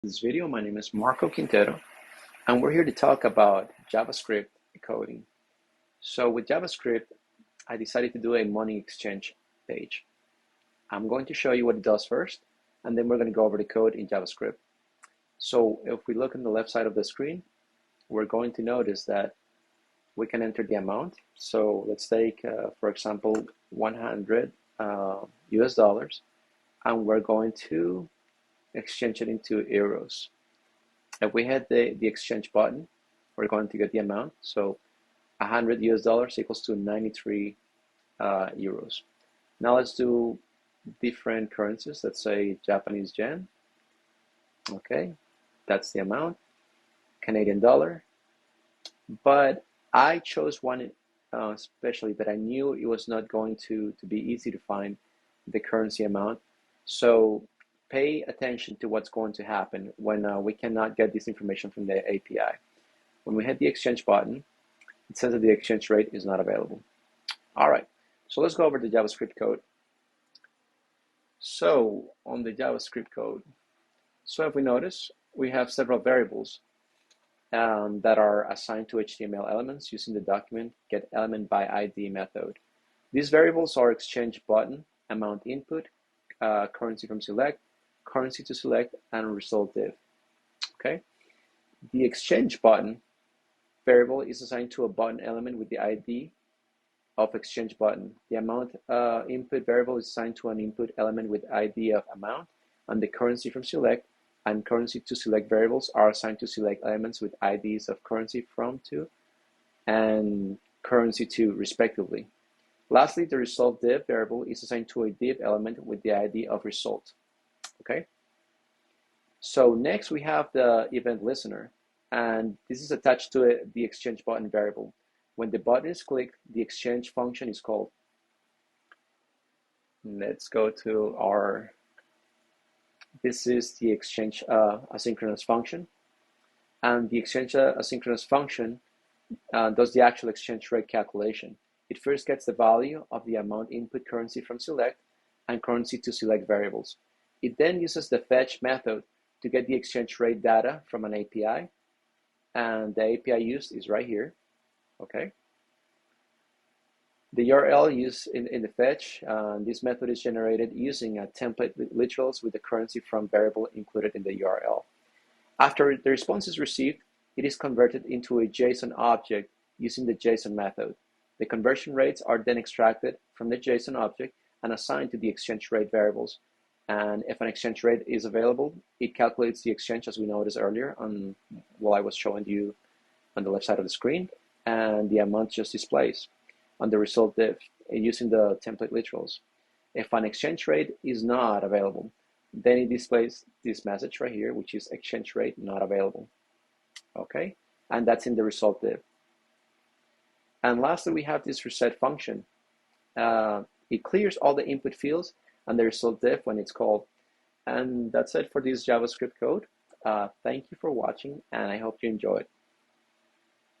This video. My name is Marco Quintero, and we're here to talk about JavaScript coding. So with JavaScript, I decided to do a money exchange page. I'm going to show you what it does first, and then we're going to go over the code in JavaScript. So if we look on the left side of the screen, we're going to notice that we can enter the amount. So let's take, for example, 100 US dollars, and we're going to exchange it into euros. If we hit the exchange button, we're going to get the amount. So 100 US dollars equals to 93 euros. Now let's do different currencies. Let's say Japanese yen. Okay, that's the amount. Canadian dollar. But I chose one especially that I knew it was not going to be easy to find the currency amount. So pay attention to what's going to happen when we cannot get this information from the API. When we hit the exchange button, it says that the exchange rate is not available. All right, so let's go over the JavaScript code. So on the JavaScript code, so if we notice, we have several variables that are assigned to HTML elements using the document getElementById method. These variables are exchange button, amount input, currency from select, currency to select, and result div. Okay, the exchange button variable is assigned to a button element with the ID of exchange button. The amount input variable is assigned to an input element with ID of amount, and the currency from select and currency to select variables are assigned to select elements with IDs of currency from to and currency to respectively. Lastly, the result div variable is assigned to a div element with the ID of result. Okay. So next we have the event listener, and this is attached to the exchange button variable. When the button is clicked, the exchange function is called. Let's go to our. This is the exchange asynchronous function, and the exchange asynchronous function does the actual exchange rate calculation. It first gets the value of the amount input currency from select and currency to select variables. It then uses the fetch method to get the exchange rate data from an API, and the API used is right here. Okay. The URL used in the fetch, this method is generated using a template literals with the currency from variable included in the URL. After the response is received, it is converted into a JSON object using the JSON method. The conversion rates are then extracted from the JSON object and assigned to the exchange rate variables. And if an exchange rate is available, it calculates the exchange as we noticed earlier while I was showing you on the left side of the screen, and the amount just displays on the result div using the template literals. If an exchange rate is not available, then it displays this message right here, which is exchange rate not available. Okay, and that's in the result div. And lastly, we have this reset function. It clears all the input fields and the result div when it's called. And that's it for this JavaScript code. Thank you for watching, and I hope you enjoyed.